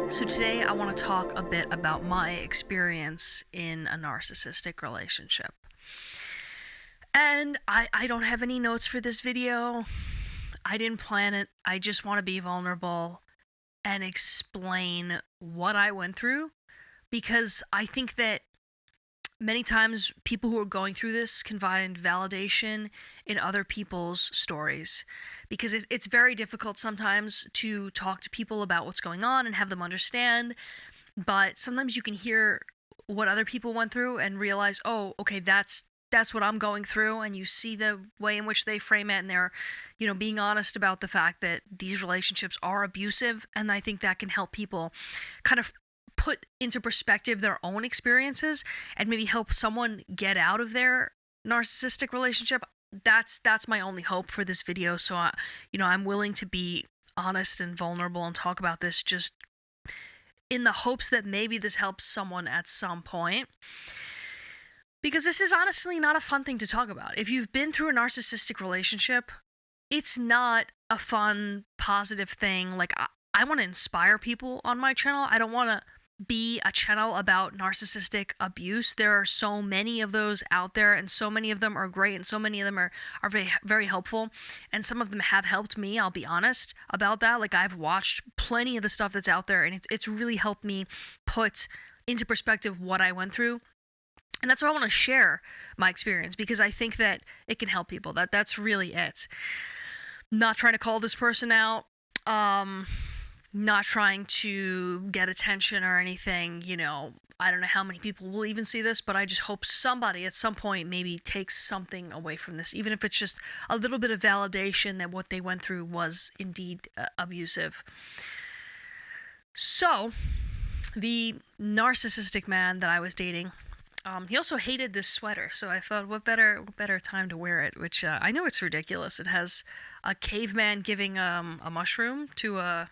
So today I want to talk a bit about my experience in a narcissistic relationship. And I don't have any notes for this video. I didn't plan it. I just want to be vulnerable and explain what I went through, because I think that many times people who are going through this can find validation in other people's stories, because it's very difficult sometimes to talk to people about what's going on and have them understand. But sometimes you can hear what other people went through and realize, oh, okay, that's what I'm going through, and you see the way in which they frame it, and they're, being honest about the fact that these relationships are abusive. And I think that can help people kind of put into perspective their own experiences and maybe help someone get out of their narcissistic relationship. That's my only hope for this video. So I'm willing to be honest and vulnerable and talk about this, just in the hopes that maybe this helps someone at some point, because this is honestly not a fun thing to talk about. If you've been through a narcissistic relationship, it's not a fun, positive thing. Like, I want to inspire people on my channel. I don't want to be a channel about narcissistic abuse. There are so many of those out there, and so many of them are great, and so many of them are very, very helpful, and some of them have helped me. I'll be honest about that. Like, I've watched plenty of the stuff that's out there, and it's really helped me put into perspective what I went through. And that's why I want to share my experience, because I think that it can help people. That's really it. Not trying to call this person out. Not trying to get attention or anything. I don't know how many people will even see this, but I just hope somebody at some point maybe takes something away from this, even if it's just a little bit of validation that what they went through was indeed abusive. So, the narcissistic man that I was dating, he also hated this sweater, so I thought, what better time to wear it, which I know it's ridiculous. It has a caveman giving a mushroom to a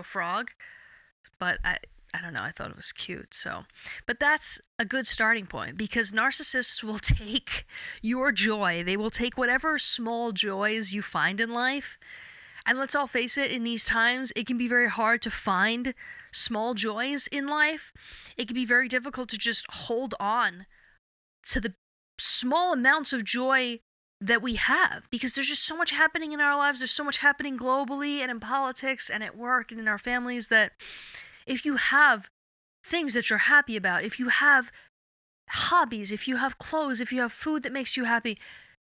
frog, but I don't know, I thought it was cute. So, but that's a good starting point, because narcissists will take your joy. They will take whatever small joys you find in life. And let's all face it, in these times, it can be very hard to find small joys in life. It can be very difficult to just hold on to the small amounts of joy that we have, because there's just so much happening in our lives. There's so much happening globally and in politics and at work and in our families, that if you have things that you're happy about, if you have hobbies, if you have clothes, if you have food that makes you happy,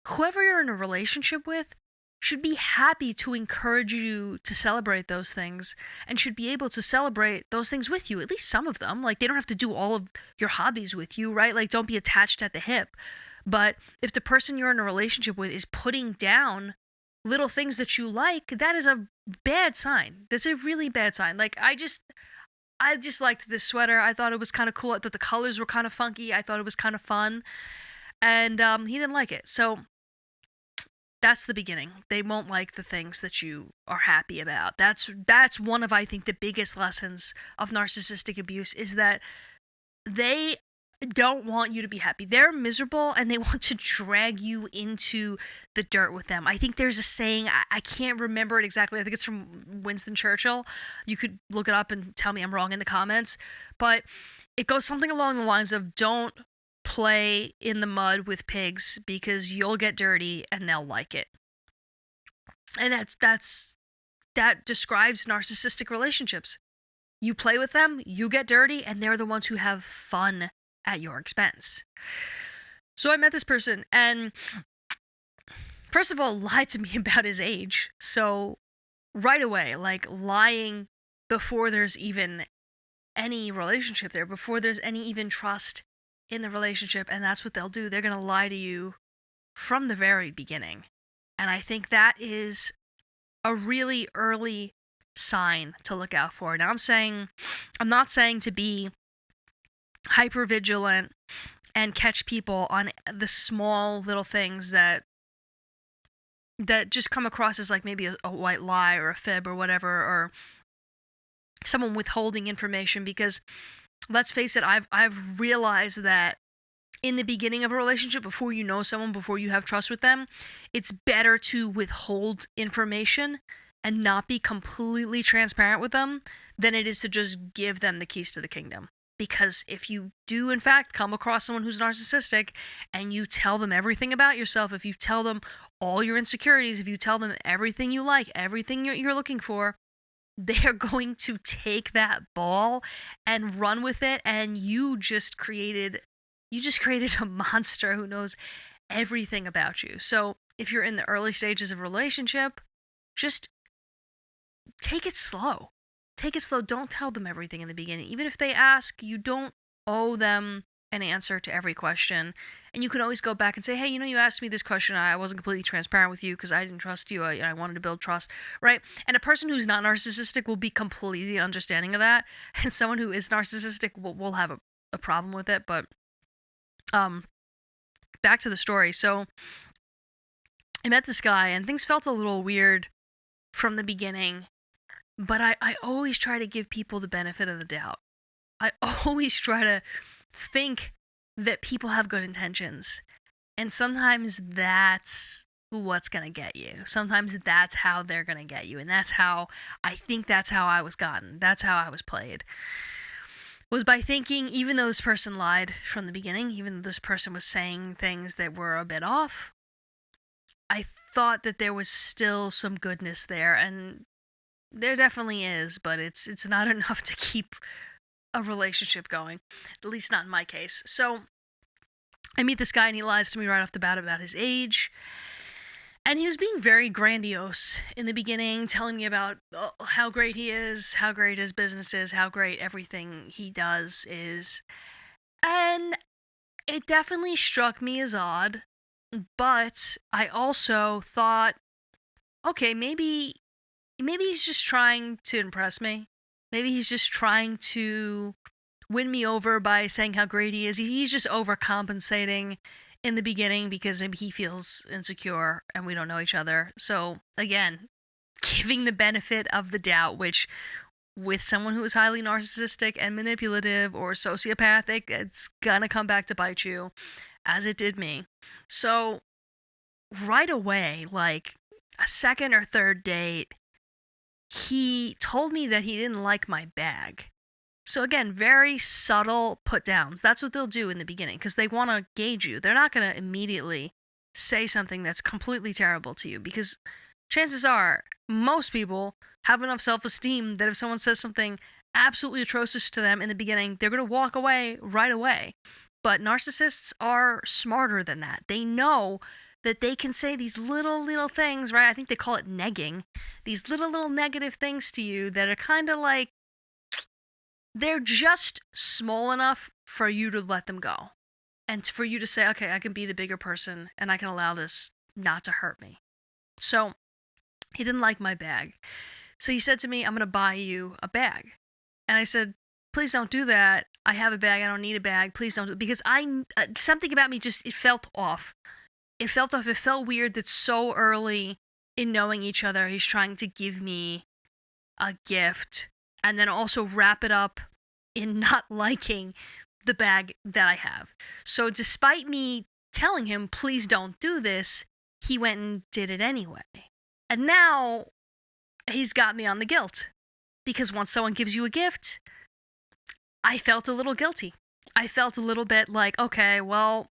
whoever you're in a relationship with should be happy to encourage you to celebrate those things, and should be able to celebrate those things with you, at least some of them. Like, they don't have to do all of your hobbies with you, right? Like, don't be attached at the hip. But if the person you're in a relationship with is putting down little things that you like, that is a bad sign. That's a really bad sign. Like, I just liked this sweater. I thought it was kind of cool. I thought the colors were kind of funky. I thought it was kind of fun. And he didn't like it. So that's the beginning. They won't like the things that you are happy about. That's one of, I think, the biggest lessons of narcissistic abuse, is that they don't want you to be happy. They're miserable, and they want to drag you into the dirt with them. I think there's a saying, I can't remember it exactly. I think it's from Winston Churchill. You could look it up and tell me I'm wrong in the comments. But it goes something along the lines of, don't play in the mud with pigs, because you'll get dirty and they'll like it. And that describes narcissistic relationships. You play with them, you get dirty, and they're the ones who have fun at your expense. So I met this person, and first of all, lied to me about his age. So right away, like, lying before there's even any relationship there, before there's any even trust in the relationship. And that's what they'll do. They're going to lie to you from the very beginning. And I think that is a really early sign to look out for. Now, I'm not saying to be hyper vigilant and catch people on the small little things that just come across as like maybe a white lie or a fib or whatever, or someone withholding information, because let's face it, I've realized that in the beginning of a relationship, before you know someone, before you have trust with them, it's better to withhold information and not be completely transparent with them than it is to just give them the keys to the kingdom. Because if you do, in fact, come across someone who's narcissistic and you tell them everything about yourself, if you tell them all your insecurities, if you tell them everything you like, everything you're looking for, they're going to take that ball and run with it, and you just created a monster who knows everything about you. So if you're in the early stages of a relationship, just take it slow. Take it slow. Don't tell them everything in the beginning. Even if they ask, you don't owe them an answer to every question. And you can always go back and say, hey, you asked me this question. I wasn't completely transparent with you because I didn't trust you. I wanted to build trust, right? And a person who's not narcissistic will be completely understanding of that. And someone who is narcissistic will have a problem with it. But back to the story. So I met this guy and things felt a little weird from the beginning. But I always try to give people the benefit of the doubt. I always try to think that people have good intentions. And sometimes that's what's going to get you. Sometimes that's how they're going to get you. And that's how I was gotten. That's how I was played. Was by thinking, even though this person lied from the beginning, even though this person was saying things that were a bit off, I thought that there was still some goodness there. And there definitely is, but it's not enough to keep a relationship going, at least not in my case. So I meet this guy and he lies to me right off the bat about his age. And he was being very grandiose in the beginning, telling me about how great he is, how great his business is, how great everything he does is. And it definitely struck me as odd, but I also thought, okay, maybe he's just trying to impress me. Maybe he's just trying to win me over by saying how great he is. He's just overcompensating in the beginning because maybe he feels insecure and we don't know each other. So again, giving the benefit of the doubt, which with someone who is highly narcissistic and manipulative or sociopathic, it's gonna come back to bite you, as it did me. So right away, like a second or third date, he told me that he didn't like my bag. So again, very subtle put downs. That's what they'll do in the beginning because they want to gauge you. They're not going to immediately say something that's completely terrible to you because chances are most people have enough self-esteem that if someone says something absolutely atrocious to them in the beginning, they're going to walk away right away. But narcissists are smarter than that. They know that they can say these little things, right? I think they call it negging. These little negative things to you that are kind of like, they're just small enough for you to let them go. And for you to say, okay, I can be the bigger person and I can allow this not to hurt me. So he didn't like my bag. So he said to me, I'm going to buy you a bag. And I said, please don't do that. I have a bag. I don't need a bag. Please don't. Because something about me just, it felt off. It felt off. It felt weird that so early in knowing each other, he's trying to give me a gift and then also wrap it up in not liking the bag that I have. So despite me telling him, please don't do this, he went and did it anyway. And now he's got me on the guilt. Because once someone gives you a gift, I felt a little guilty. I felt a little bit like, okay, well,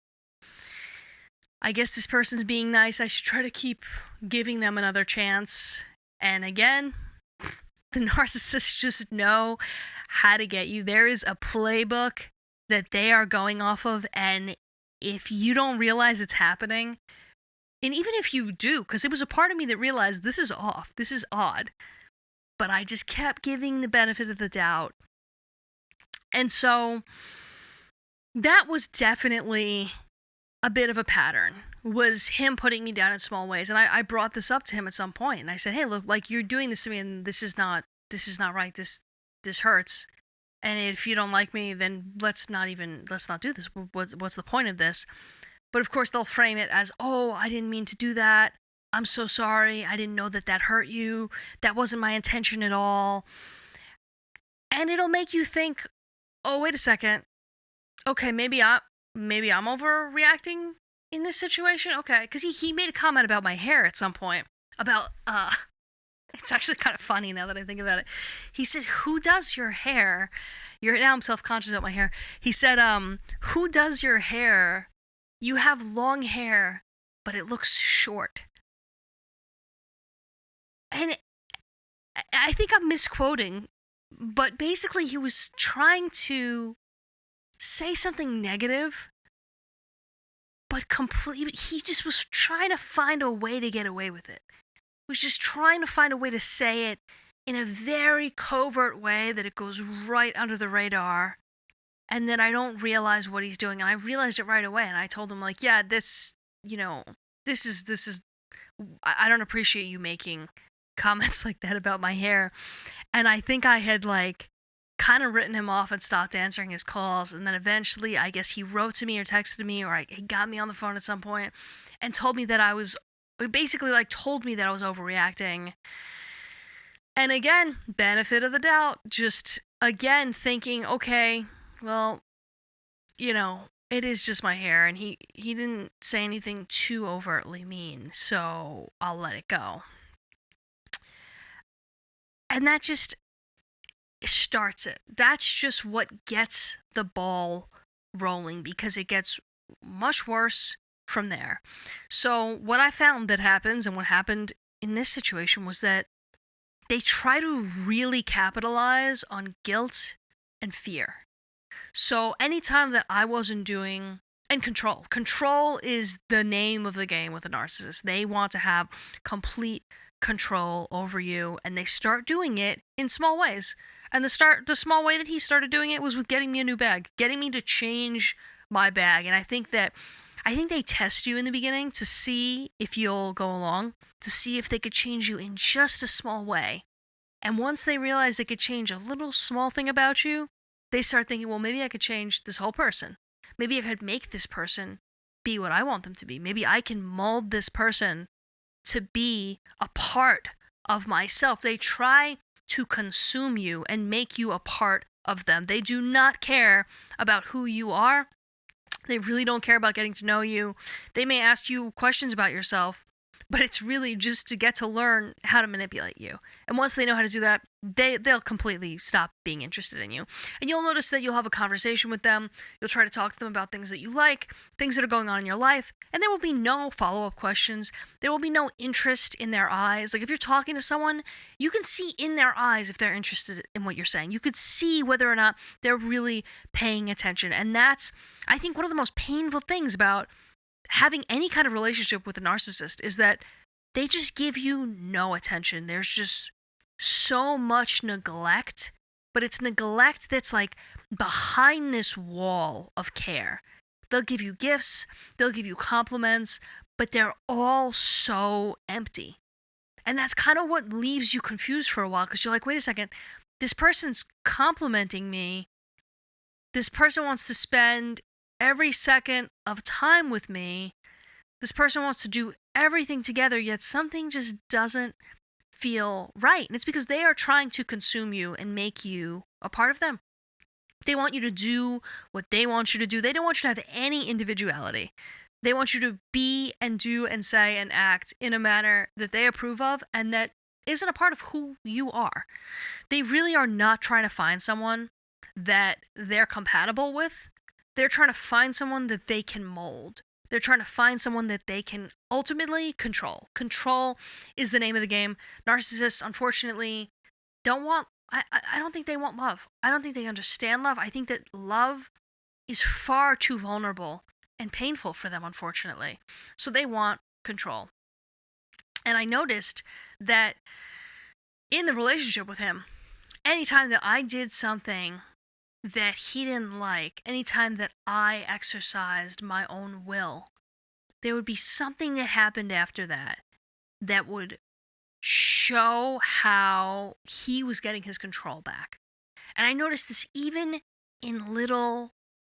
I guess this person's being nice. I should try to keep giving them another chance. And again, the narcissists just know how to get you. There is a playbook that they are going off of. And if you don't realize it's happening, and even if you do, because it was a part of me that realized this is off, this is odd, but I just kept giving the benefit of the doubt. And so that was definitely a bit of a pattern, was him putting me down in small ways. And I brought this up to him at some point, and I said, hey, look, like, you're doing this to me, and this is not right. This hurts. And if you don't like me, then let's not do this. What's the point of this? But of course, they'll frame it as, oh, I didn't mean to do that. I'm so sorry. I didn't know that hurt you. That wasn't my intention at all. And it'll make you think, oh, wait a second. Okay, maybe I'm overreacting in this situation. Okay, because he made a comment about my hair at some point, about It's actually kind of funny now that I think about it. He said, "Who does your hair?" Now I'm self-conscious about my hair. He said, "Who does your hair? You have long hair, but it looks short." And I think I'm misquoting, but basically he was trying to say something negative, but completely, he just was trying to find a way to get away with it. He was just trying to find a way to say it in a very covert way that it goes right under the radar. And then I don't realize what he's doing. And I realized it right away. And I told him, like, yeah, this is, I don't appreciate you making comments like that about my hair. And I think I had, like, kind of written him off and stopped answering his calls. And then eventually, I guess he wrote to me or texted me, or he got me on the phone at some point and told me that I was, basically, like, told me that I was overreacting. And again, benefit of the doubt, just, again, thinking, okay, well, it is just my hair, and he didn't say anything too overtly mean, so I'll let it go. And that just starts it. That's just what gets the ball rolling, because it gets much worse from there. So what I found that happens, and what happened in this situation, was that they try to really capitalize on guilt and fear. So anytime that I wasn't doing, and control is the name of the game with a narcissist. They want to have complete control over you, and they start doing it in small ways. And the small way that he started doing it was with getting me a new bag, getting me to change my bag. And I think they test you in the beginning to see if you'll go along, to see if they could change you in just a small way. And once they realize they could change a little small thing about you, they start thinking, well, maybe I could change this whole person. Maybe I could make this person be what I want them to be. Maybe I can mold this person to be a part of myself. They try to consume you and make you a part of them. They do not care about who you are. They really don't care about getting to know you. They may ask you questions about yourself, but it's really just to get to learn how to manipulate you. And once they know how to do that, they'll completely stop being interested in you. And you'll notice that you'll have a conversation with them. You'll try to talk to them about things that you like, things that are going on in your life, and there will be no follow-up questions. There will be no interest in their eyes. Like, if you're talking to someone, you can see in their eyes if they're interested in what you're saying. You could see whether or not they're really paying attention. And that's, I think, one of the most painful things about having any kind of relationship with a narcissist is that they just give you no attention. There's just so much neglect, but it's neglect that's like behind this wall of care. They'll give you gifts, they'll give you compliments, but they're all so empty. And that's kind of what leaves you confused for a while, because you're like, wait a second, this person's complimenting me. This person wants to spend every second of time with me. This person wants to do everything together, yet something just doesn't feel right. And it's because they are trying to consume you and make you a part of them. They want you to do what they want you to do. They don't want you to have any individuality. They want you to be and do and say and act in a manner that they approve of and that isn't a part of who you are. They really are not trying to find someone that they're compatible with. They're trying to find someone that they can mold. They're trying to find someone that they can ultimately control. Control is the name of the game. Narcissists, unfortunately, don't want, I don't think they want love. I don't think they understand love. I think that love is far too vulnerable and painful for them, unfortunately. So they want control. And I noticed that in the relationship with him, anytime that I did something that he didn't like, anytime that I exercised my own will, there would be something that happened after that that would show how he was getting his control back. And I noticed this even in little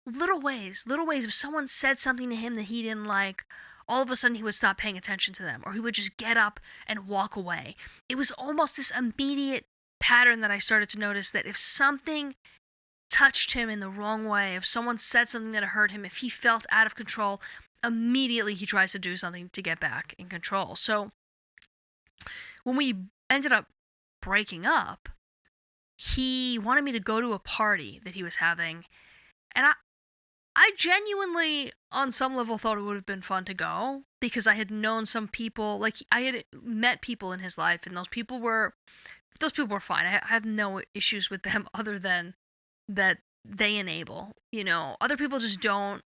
ways. If someone said something to him that he didn't like, all of a sudden he would stop paying attention to them, or he would just get up and walk away. It was almost this immediate pattern that I started to notice, that if something touched him in the wrong way, if someone said something that hurt him, if he felt out of control, immediately he tries to do something to get back in control. So when we ended up breaking up, he wanted me to go to a party that he was having. And I genuinely, on some level, thought it would have been fun to go because I had known some people, like I had met people in his life, and those people were fine. I have no issues with them other than that they enable. Other people just don't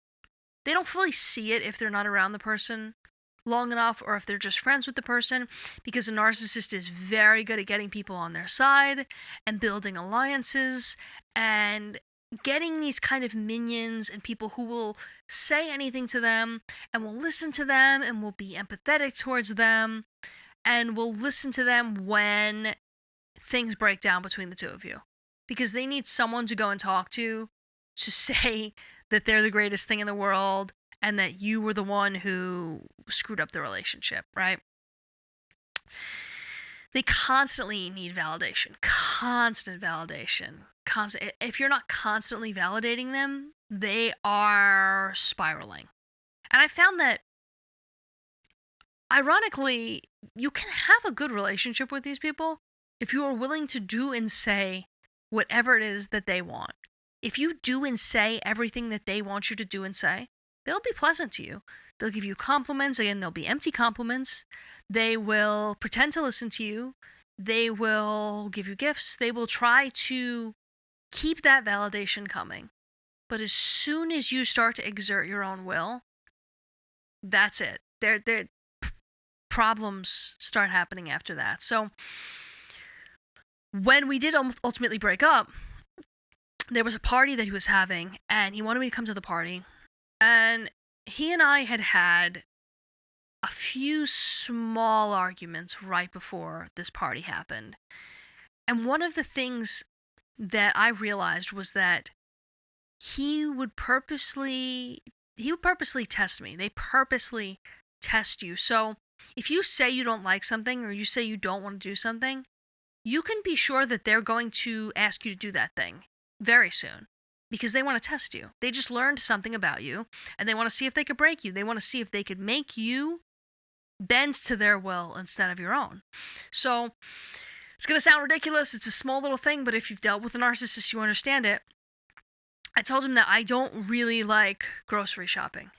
fully see it if they're not around the person long enough, or if they're just friends with the person, because a narcissist is very good at getting people on their side and building alliances and getting these kind of minions and people who will say anything to them and will listen to them and will be empathetic towards them and will listen to them when things break down between the two of you, because they need someone to go and talk to say that they're the greatest thing in the world and that you were the one who screwed up the relationship, right? They constantly need validation. Constant validation. If you're not constantly validating them, they are spiraling. And I found that, ironically, you can have a good relationship with these people if you are willing to do and say whatever it is that they want. If you do and say everything that they want you to do and say, they'll be pleasant to you. They'll give you compliments. Again, they'll be empty compliments. They will pretend to listen to you. They will give you gifts. They will try to keep that validation coming. But as soon as you start to exert your own will, that's it. Their problems start happening after that. So when we did ultimately break up, there was a party that he was having, and he wanted me to come to the party. And he and I had a few small arguments right before this party happened. And one of the things that I realized was that he would purposely test me. They purposely test you. So if you say you don't like something, or you say you don't want to do something, you can be sure that they're going to ask you to do that thing very soon, because they want to test you. They just learned something about you, and they want to see if they could break you. They want to see if they could make you bend to their will instead of your own. So it's going to sound ridiculous. It's a small little thing, but if you've dealt with a narcissist, you understand it. I told him that I don't really like grocery shopping.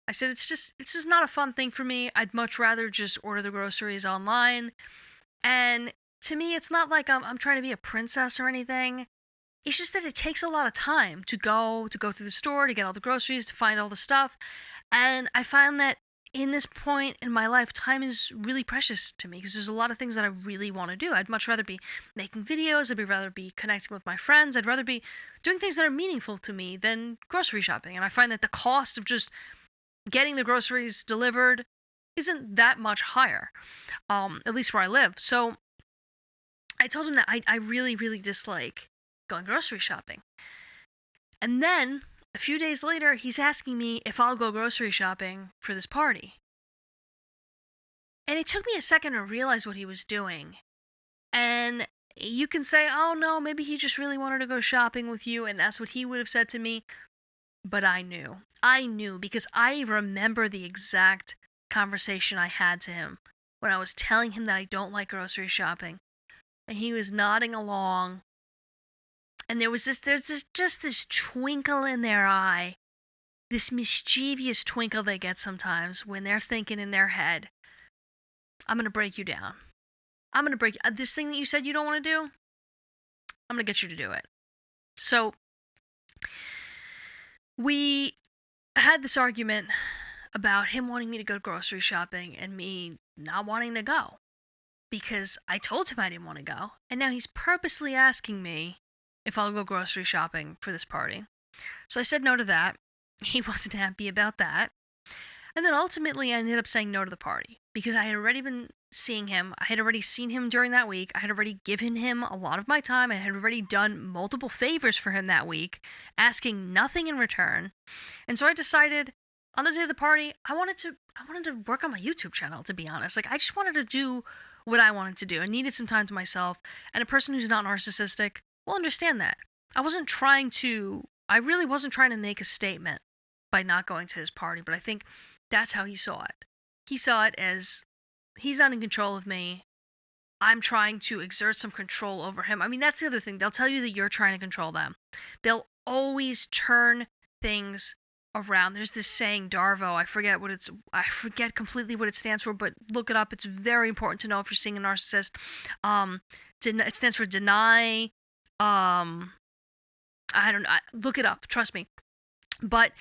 I said, it's just not a fun thing for me. I'd much rather just order the groceries online. And to me, it's not like I'm trying to be a princess or anything. It's just that it takes a lot of time to go through the store, to get all the groceries, to find all the stuff. And I find that in this point in my life, time is really precious to me, because there's a lot of things that I really want to do. I'd much rather be making videos. I'd rather be connecting with my friends. I'd rather be doing things that are meaningful to me than grocery shopping. And I find that the cost of just getting the groceries delivered isn't that much higher, at least where I live. So I told him that I really, really dislike going grocery shopping. And then a few days later, he's asking me if I'll go grocery shopping for this party. And it took me a second to realize what he was doing. And you can say, oh no, maybe he just really wanted to go shopping with you, and that's what he would have said to me. But I knew. I knew, because I remember the exact conversation I had to him when I was telling him that I don't like grocery shopping. And he was nodding along. And there's this twinkle in their eye, this mischievous twinkle they get sometimes when they're thinking in their head, I'm going to break you down. I'm going to break this thing that you said you don't want to do. I'm going to get you to do it. So we had this argument about him wanting me to go grocery shopping and me not wanting to go, because I told him I didn't want to go. And now he's purposely asking me if I'll go grocery shopping for this party. So I said no to that. He wasn't happy about that. And then ultimately I ended up saying no to the party, because I had already been seeing him. I had already seen him during that week. I had already given him a lot of my time. I had already done multiple favors for him that week, asking nothing in return. And so I decided on the day of the party, I wanted to work on my YouTube channel, to be honest. Like, I just wanted to do what I wanted to do. I needed some time to myself. And a person who's not narcissistic will understand that. I really wasn't trying to make a statement by not going to his party, but I think that's how he saw it. He saw it as, he's not in control of me. I'm trying to exert some control over him. I mean, that's the other thing. They'll tell you that you're trying to control them. They'll always turn things around. There's this saying, DARVO. I forget completely what it stands for, but look it up. It's very important to know if you're seeing a narcissist. It stands for deny. Look it up. Trust me. But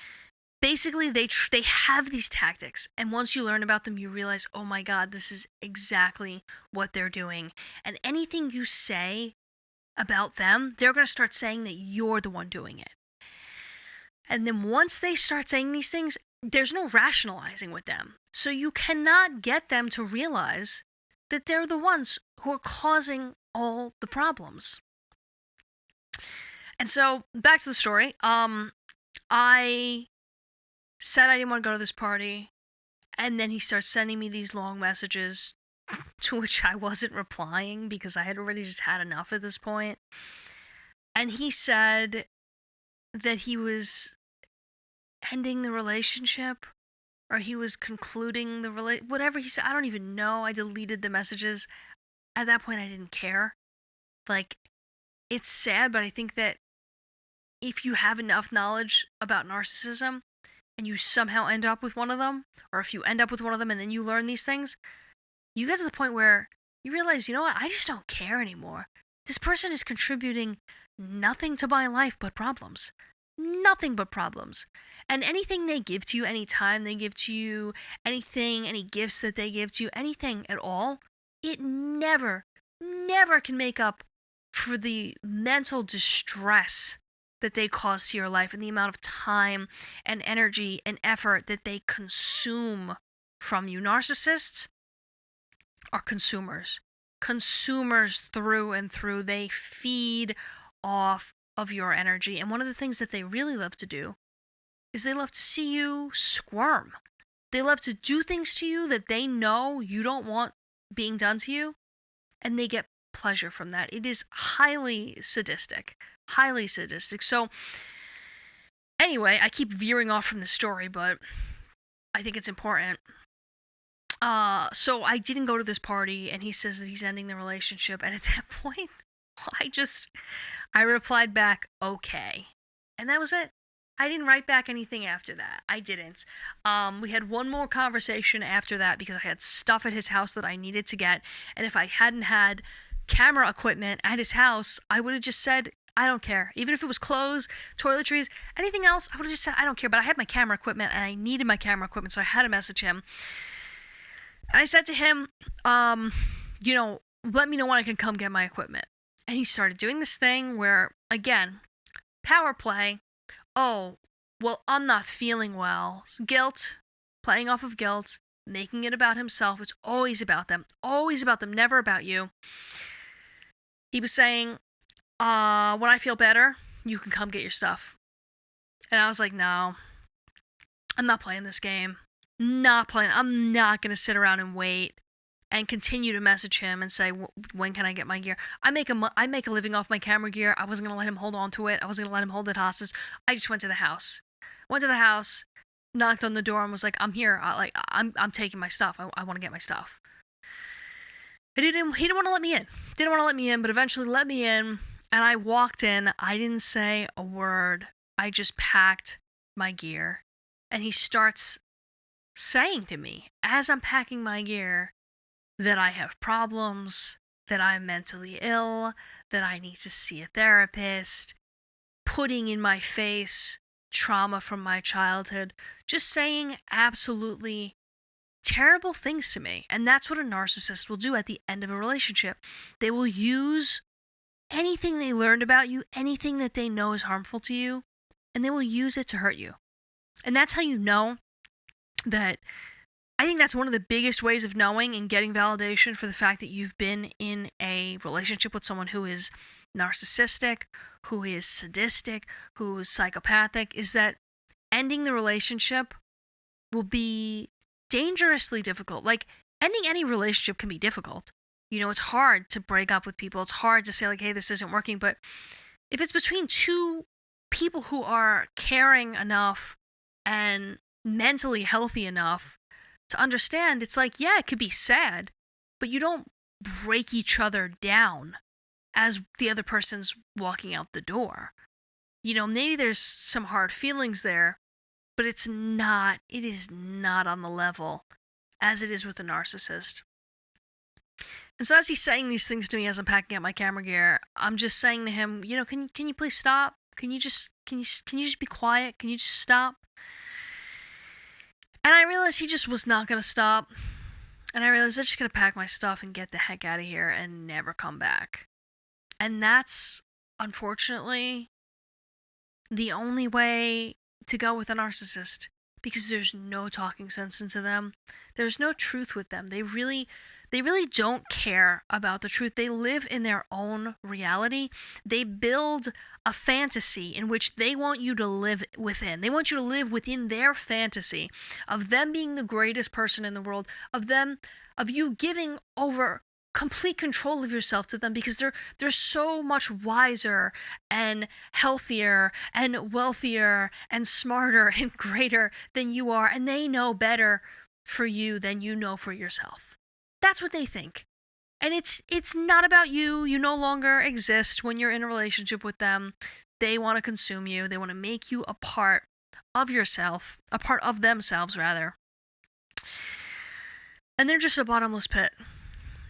basically, they have these tactics, and once you learn about them, you realize, oh my God, this is exactly what they're doing. And anything you say about them, they're going to start saying that you're the one doing it. And then once they start saying these things, there's no rationalizing with them. So you cannot get them to realize that they're the ones who are causing all the problems. And so, back to the story. I said I didn't want to go to this party, and then he starts sending me these long messages to which I wasn't replying because I had already just had enough at this point. And he said that he was ending the relationship, or he was concluding the whatever he said. I don't even know. I deleted the messages. At that point, I didn't care. Like, it's sad, but I think that if you have enough knowledge about narcissism and you somehow end up with one of them, or if you end up with one of them and then you learn these things, you get to the point where you realize, you know what, I just don't care anymore. This person is contributing nothing to my life but problems. Nothing but problems. And anything they give to you, any time they give to you, anything, any gifts that they give to you, anything at all, it never can make up for the mental distress that they cause to your life and the amount of time and energy and effort that they consume from you. Narcissists are consumers. Consumers through and through. They feed off of your energy. And one of the things that they really love to do is they love to see you squirm. They love to do things to you that they know you don't want being done to you, and they get pleasure from that. It is highly sadistic. Highly sadistic. So, anyway, I keep veering off from the story, but I think it's important. So I didn't go to this party, and he says that he's ending the relationship, and at that point, I replied back, okay. And that was it. I didn't write back anything after that. I didn't. We had one more conversation after that because I had stuff at his house that I needed to get, and if I hadn't had camera equipment at his house, I would have just said, I don't care. Even if it was clothes, toiletries, anything else, I would have just said, I don't care. But I had my camera equipment, and I needed my camera equipment, so I had to message him. And I said to him, let me know when I can come get my equipment. And he started doing this thing where, again, power play. Oh, well, I'm not feeling well. Guilt, playing off of guilt, making it about himself. It's always about them. Always about them, never about you. He was saying, when I feel better, you can come get your stuff. And I was like, no, I'm not playing this game. Not playing. I'm not going to sit around and wait and continue to message him and say, when can I get my gear? I make a living off my camera gear. I wasn't going to let him hold on to it. I wasn't going to let him hold it hostage. I just went to the house. Knocked on the door and was like, I'm here. I'm taking my stuff. I want to get my stuff. He didn't want to let me in. Didn't want to let me in, but eventually let me in. And I walked in. I didn't say a word. I just packed my gear. And he starts saying to me, as I'm packing my gear, that I have problems, that I'm mentally ill, that I need to see a therapist, putting in my face trauma from my childhood, just saying absolutely terrible things to me. And that's what a narcissist will do at the end of a relationship. They will use anything they learned about you, anything that they know is harmful to you, and they will use it to hurt you. And that's how you know that. I think that's one of the biggest ways of knowing and getting validation for the fact that you've been in a relationship with someone who is narcissistic, who is sadistic, who is psychopathic, is that ending the relationship will be dangerously difficult. Like, ending any relationship can be difficult. It's hard to break up with people. It's hard to say, like, hey, this isn't working. But if it's between two people who are caring enough and mentally healthy enough to understand, it's like, yeah, it could be sad, but you don't break each other down as the other person's walking out the door. Maybe there's some hard feelings there, but it is not on the level as it is with a narcissist. And so as he's saying these things to me as I'm packing up my camera gear, I'm just saying to him, can you please stop? Can you just be quiet? Can you just stop? And I realized he just was not going to stop. And I realized I'm just going to pack my stuff and get the heck out of here and never come back. And that's, unfortunately, the only way to go with a narcissist, because there's no talking sense into them. There's no truth with them. They really don't care about the truth. They live in their own reality. They build a fantasy in which they want you to live within. They want you to live within their fantasy of them being the greatest person in the world, of you giving over complete control of yourself to them, because they're so much wiser and healthier and wealthier and smarter and greater than you are, and they know better for you than you know for yourself. That's what they think. And it's not about you. You no longer exist when you're in a relationship with them. They want to consume you. They want to make you a part of yourself, a part of themselves rather. And they're just a bottomless pit.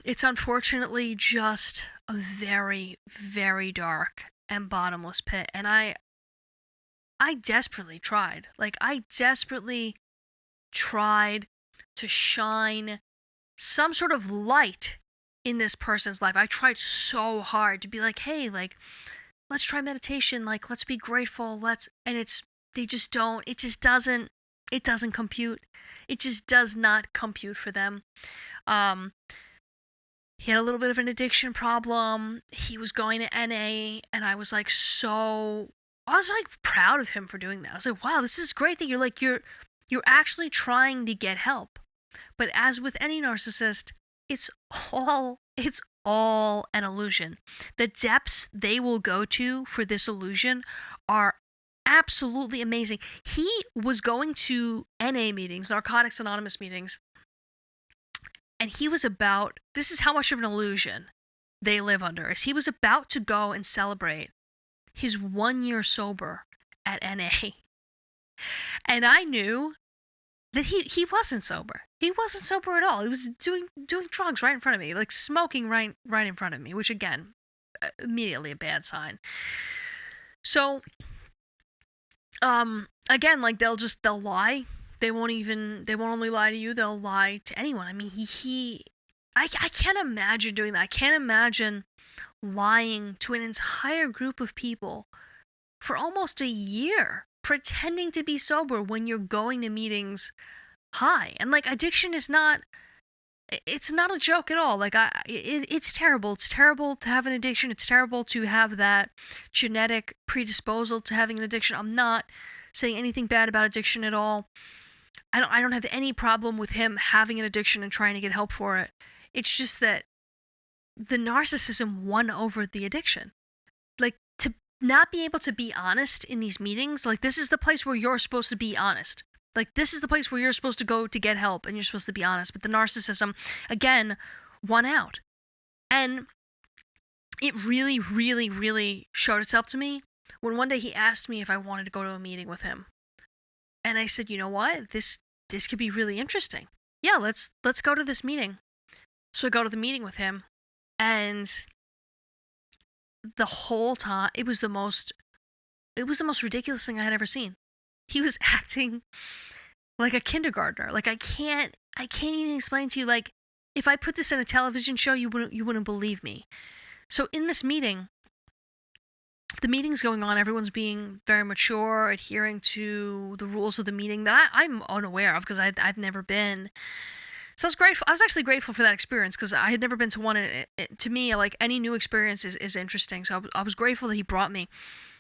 It's unfortunately just a very, very dark and bottomless pit. And I desperately tried. I desperately tried to shine some sort of light in this person's life. I tried so hard to be like, hey, let's try meditation. Let's be grateful. They just don't. It doesn't compute. It just does not compute for them. He had a little bit of an addiction problem. He was going to NA, and I was proud of him for doing that. I was like, wow, this is great that you're actually trying to get help. But as with any narcissist, it's all an illusion. The depths they will go to for this illusion are absolutely amazing. He was going to NA meetings, Narcotics Anonymous meetings, and this is how much of an illusion they live under, is he was about to go and celebrate his 1 year sober at NA. And I knew that he wasn't sober. He wasn't sober at all. He was doing drugs right in front of me, smoking right in front of me, which again, immediately a bad sign. So, again, they'll lie. They won't only lie to you, they'll lie to anyone. I mean, I can't imagine doing that. I can't imagine lying to an entire group of people for almost a year, pretending to be sober when you're going to meetings high. And addiction is it's not a joke at all. It's terrible. It's terrible to have an addiction. It's terrible to have that genetic predisposal to having an addiction. I'm not saying anything bad about addiction at all. I don't have any problem with him having an addiction and trying to get help for it. It's just that the narcissism won over the addiction. To not be able to be honest in these meetings, this is the place where you're supposed to be honest. This is the place where you're supposed to go to get help, and you're supposed to be honest. But the narcissism, again, won out. And it really, really, really showed itself to me when one day he asked me if I wanted to go to a meeting with him. And I said, you know what? This could be really interesting. Yeah, let's go to this meeting. So I go to the meeting with him, and the whole time it was the most ridiculous thing I had ever seen. He was acting like a kindergartner. I can't even explain to you. If I put this in a television show, you wouldn't believe me. So in this meeting, the meeting's going on, everyone's being very mature, adhering to the rules of the meeting that I'm unaware of because I've never been. So I was grateful. I was actually grateful for that experience because I had never been to one. And to me, any new experience is interesting. So I was grateful that he brought me.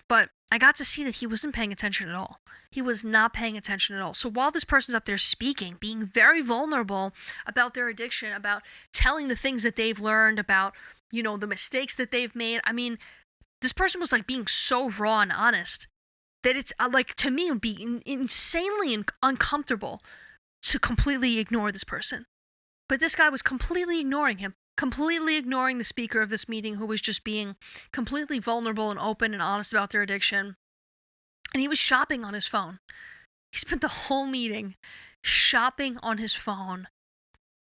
But I got to see that he wasn't paying attention at all. He was not paying attention at all. So while this person's up there speaking, being very vulnerable about their addiction, about telling the things that they've learned, about, the mistakes that they've made. I mean, this person was being so raw and honest that it's to me it would be insanely uncomfortable to completely ignore this person. But this guy was completely ignoring him, completely ignoring the speaker of this meeting, who was just being completely vulnerable and open and honest about their addiction. And he was shopping on his phone. He spent the whole meeting shopping on his phone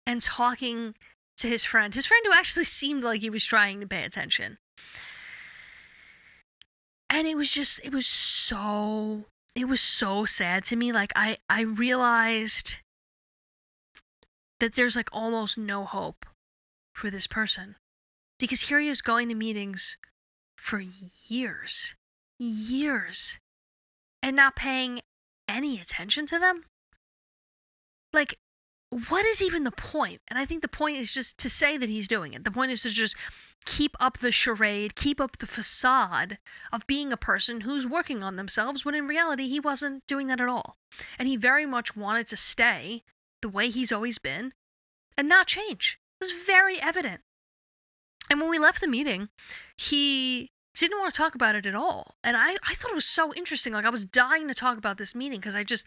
and talking to his friend who actually seemed like he was trying to pay attention. And it was so sad to me. Like, I realized that there's like almost no hope for this person, because here he is going to meetings for years, and not paying any attention to them. Like, what is even the point? And I think the point is just to say that he's doing it. The point is to just keep up the charade, keep up the facade of being a person who's working on themselves, when in reality he wasn't doing that at all. And he very much wanted to stay the way he's always been and not change. It was very evident. And when we left the meeting, he didn't want to talk about it at all. And I thought it was so interesting. Like, I was dying to talk about this meeting, because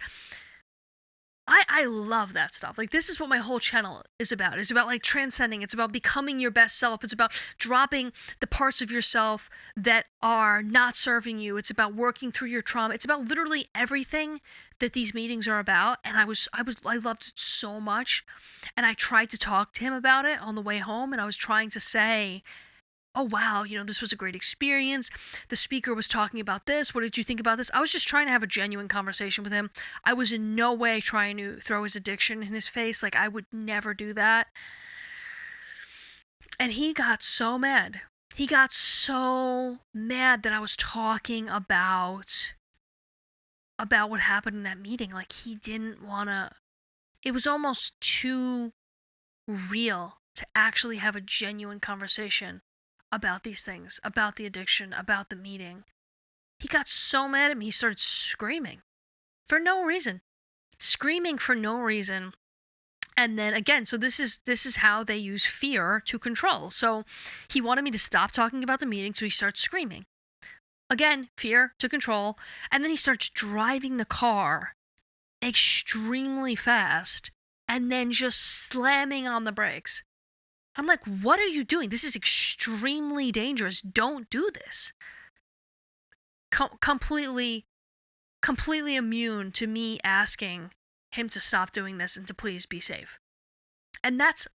I love that stuff. Like, this is what my whole channel is about. It's about like transcending. It's about becoming your best self. It's about dropping the parts of yourself that are not serving you. It's about working through your trauma. It's about literally everything that these meetings are about. And I loved it so much. And I tried to talk to him about it on the way home. And I was trying to say, oh, wow, this was a great experience. The speaker was talking about this. What did you think about this? I was just trying to have a genuine conversation with him. I was in no way trying to throw his addiction in his face. Like, I would never do that. And he got so mad. He got so mad that I was talking about what happened in that meeting. Like, he didn't want to. It was almost too real to actually have a genuine conversation about these things, about the addiction, about the meeting. He got so mad at me, he started screaming for no reason. Screaming for no reason. And then again, so this is how they use fear to control. So he wanted me to stop talking about the meeting, so he starts screaming. Again, fear to control. And then he starts driving the car extremely fast and then just slamming on the brakes. I'm like, what are you doing? This is extremely dangerous. Don't do this. Completely immune to me asking him to stop doing this and to please be safe. And that's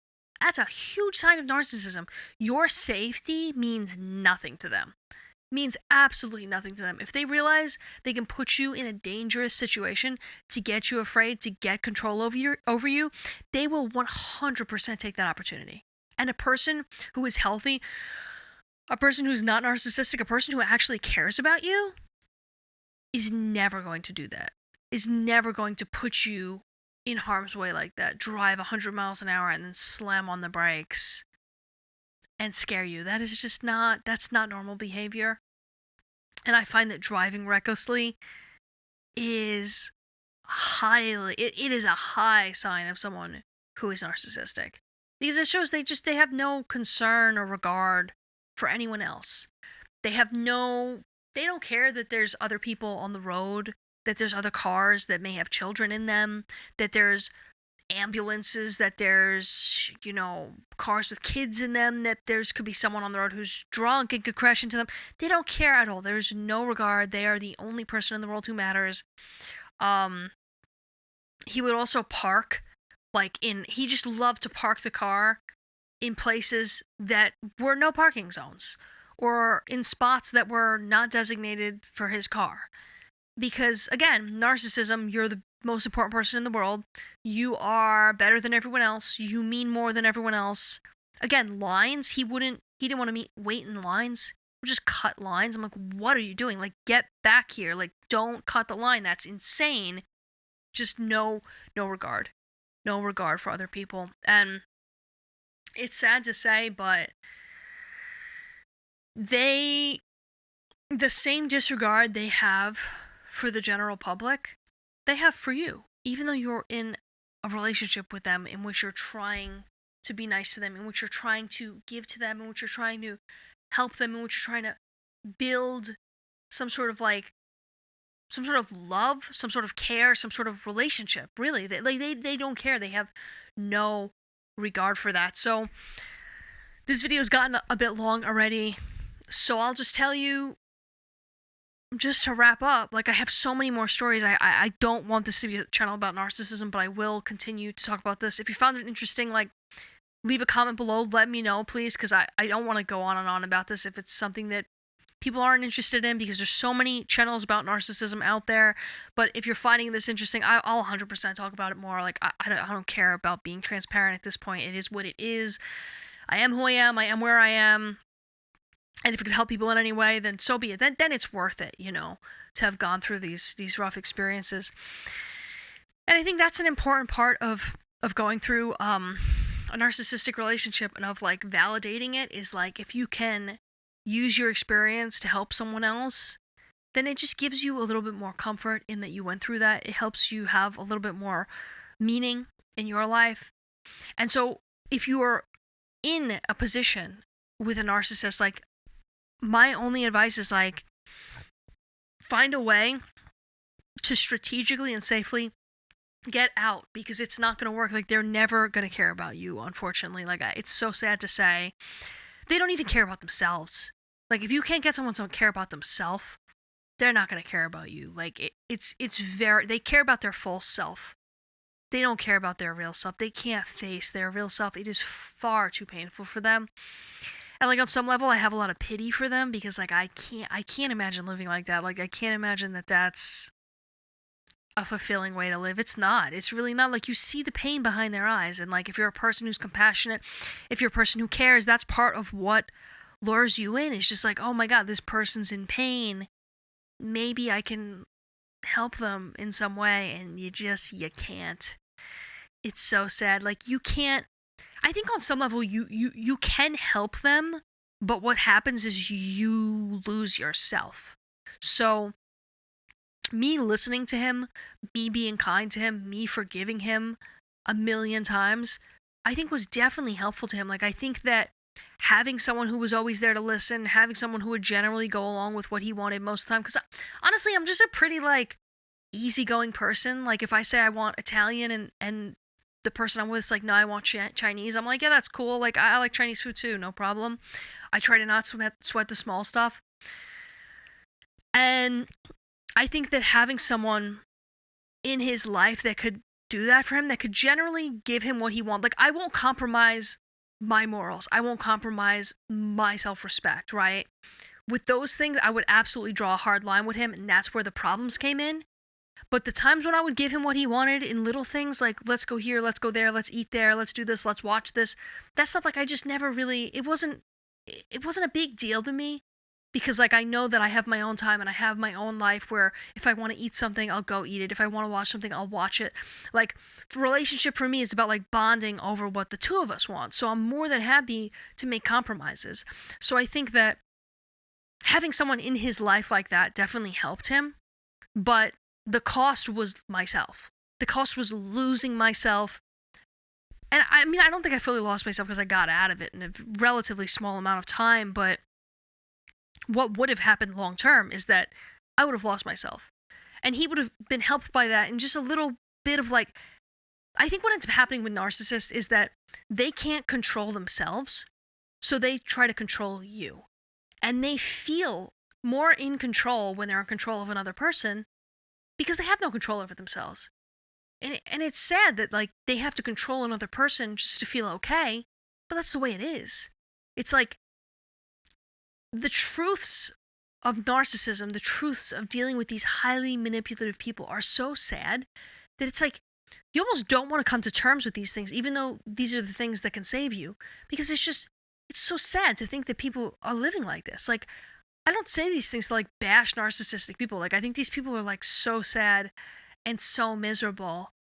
a huge sign of narcissism. Your safety means nothing to them. Means absolutely nothing to them. If they realize they can put you in a dangerous situation to get you afraid, to get control over you, they will 100% take that opportunity. And a person who is healthy, a person who's not narcissistic, a person who actually cares about you is never going to do that. Is never going to put you in harm's way like that. Drive 100 miles an hour and then slam on the brakes and scare you. That is just that's not normal behavior. And I find that driving recklessly is it is a high sign of someone who is narcissistic. Because it shows they have no concern or regard for anyone else. They don't care that there's other people on the road, that there's other cars that may have children in them, that there's ambulances, that there's, cars with kids in them, that could be someone on the road who's drunk and could crash into them. They don't care at all. There's no regard. They are the only person in the world who matters. He would also park he just loved to park the car in places that were no parking zones or in spots that were not designated for his car. Because, again, narcissism, you're the most important person in the world. You are better than everyone else. You mean more than everyone else. Again, lines, he didn't want to wait in lines. He would just cut lines. I'm like, what are you doing? Like, get back here. Like, don't cut the line. That's insane. Just no regard. No regard for other people. And it's sad to say, but the same disregard they have for the general public, they have for you. Even though you're in a relationship with them in which you're trying to be nice to them, in which you're trying to give to them, in which you're trying to help them, in which you're trying to build some sort of love, some sort of care, some sort of relationship. Really, they don't care. They have no regard for that. So This video's gotten a bit long already, so I'll just tell you, just to wrap up, like, I have so many more stories. I don't want this to be a channel about narcissism, but I will continue to talk about this. If you found it interesting, like, leave a comment below, let me know, please, because I don't want to go on and on about this if it's something that people aren't interested in, because there's so many channels about narcissism out there. But if you're finding this interesting, I'll 100% talk about it more. Like, I don't care about being transparent at this point. It is what it is. I am who I am where I am, and if it could help people in any way, then so be it. Then it's worth it, you know, to have gone through these rough experiences. And I think that's an important part of going through a narcissistic relationship, and of, like, validating it, is, like, if you can use your experience to help someone else, then it just gives you a little bit more comfort in that you went through that. It helps you have a little bit more meaning in your life. And so if you are in a position with a narcissist, like, my only advice is, like, find a way to strategically and safely get out, because it's not going to work. Like, they're never going to care about you, unfortunately. Like, it's so sad to say, they don't even care about themselves. Like, if you can't get someone to care about themselves, they're not going to care about you. Like, it's very, they care about their false self. They don't care about their real self. They can't face their real self. It is far too painful for them. And, like, on some level, I have a lot of pity for them, because, like, I can't imagine living like that. Like, I can't imagine that that's a fulfilling way to live. It's not. It's really not. Like, you see the pain behind their eyes. And, like, if you're a person who's compassionate, if you're a person who cares, that's part of what lures you in. It's just like, oh my God, this person's in pain. Maybe I can help them in some way. And you can't. It's so sad. Like, you can't. I think on some level you can help them, but what happens is you lose yourself. So me listening to him, me being kind to him, me forgiving him 1,000,000 times, I think was definitely helpful to him. Like, I think that having someone who was always there to listen, having someone who would generally go along with what he wanted most of the time, because honestly, I'm just a pretty, like, easygoing person. Like, if I say I want Italian and the person I'm with is like, no, I want Chinese, I'm like, yeah, that's cool. Like, I like Chinese food too, no problem. I try to not sweat the small stuff. And I think that having someone in his life that could do that for him, that could generally give him what he wants. Like, I won't compromise my morals. I won't compromise my self-respect, right? With those things, I would absolutely draw a hard line with him, and that's where the problems came in. But the times when I would give him what he wanted in little things, like, let's go here, let's go there, let's eat there, let's do this, let's watch this, that stuff, like, I just never really, it wasn't a big deal to me, because, like, I know that I have my own time and I have my own life where if I want to eat something, I'll go eat it. If I want to watch something, I'll watch it. Like, the relationship for me is about, like, bonding over what the two of us want. So I'm more than happy to make compromises. So I think that having someone in his life like that definitely helped him, but the cost was myself. The cost was losing myself. And I mean, I don't think I fully lost myself, because I got out of it in a relatively small amount of time, but what would have happened long term is that I would have lost myself. And he would have been helped by that, and just a little bit of, like, I think what ends up happening with narcissists is that they can't control themselves, so they try to control you. And they feel more in control when they're in control of another person, because they have no control over themselves. And it's sad that, like, they have to control another person just to feel okay, but that's the way it is. It's like, the truths of narcissism, the truths of dealing with these highly manipulative people are so sad that it's like, you almost don't want to come to terms with these things, even though these are the things that can save you, because it's so sad to think that people are living like this. Like, I don't say these things to, like, bash narcissistic people. Like, I think these people are, like, so sad and so miserable,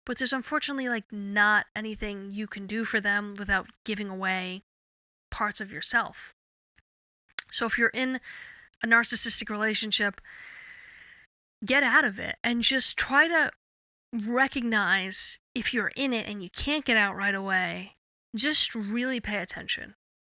but there's unfortunately, like, not anything you can do for them without giving away parts of yourself. So if you're in a narcissistic relationship, get out of it and just try to recognize if you're in it and you can't get out right away. Just really pay attention.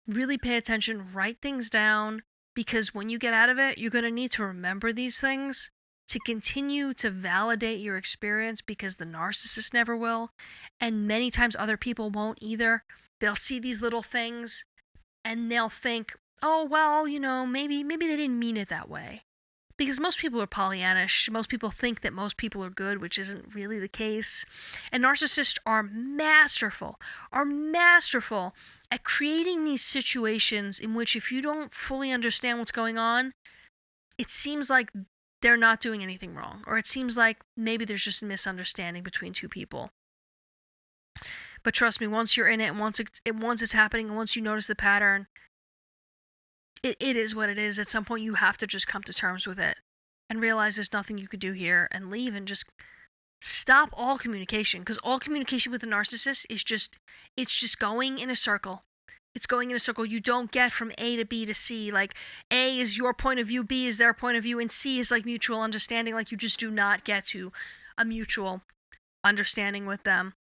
Really pay attention, write things down, because when you get out of it, you're going to need to remember these things to continue to validate your experience, because the narcissist never will, and many times other people won't either. They'll see these little things and they'll think, oh, well, maybe they didn't mean it that way. Because most people are Pollyannish. Most people think that most people are good, which isn't really the case. And narcissists are masterful at creating these situations in which if you don't fully understand what's going on, it seems like they're not doing anything wrong. Or it seems like maybe there's just a misunderstanding between two people. But trust me, once you're in it, and once it's happening, and once you notice the pattern, it is what it is. At some point, you have to just come to terms with it and realize there's nothing you could do here and leave and just stop all communication. Because all communication with a narcissist is just going in a circle. It's going in a circle. You don't get from A to B to C. Like, A is your point of view, B is their point of view, and C is like mutual understanding. Like, you just do not get to a mutual understanding with them.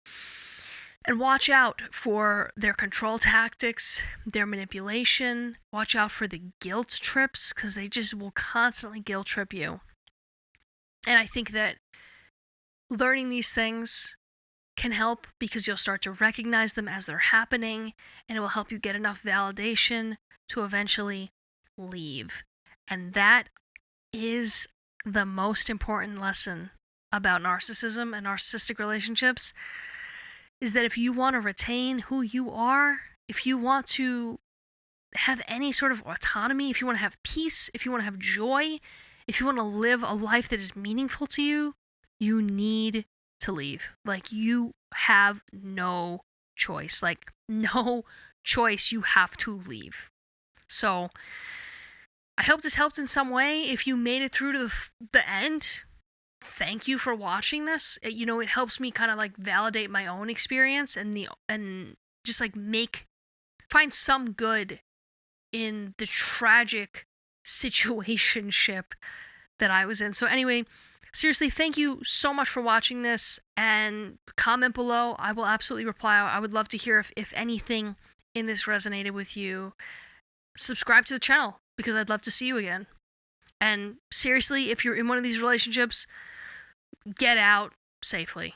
And watch out for their control tactics, their manipulation. Watch out for the guilt trips, because they just will constantly guilt trip you. And I think that learning these things can help, because you'll start to recognize them as they're happening, and it will help you get enough validation to eventually leave. And that is the most important lesson about narcissism and narcissistic relationships, is that if you want to retain who you are, if you want to have any sort of autonomy, if you want to have peace, if you want to have joy, if you want to live a life that is meaningful to you, you need to leave. Like, you have no choice. Like, no choice. You have to leave. So I hope this helped in some way. If you made it through to the end, thank you for watching this. It helps me kind of like validate my own experience and just like find some good in the tragic situationship that I was in. So anyway, seriously, thank you so much for watching this, and comment below. I will absolutely reply. I would love to hear if anything in this resonated with you. Subscribe to the channel, because I'd love to see you again. And seriously, if you're in one of these relationships, get out safely.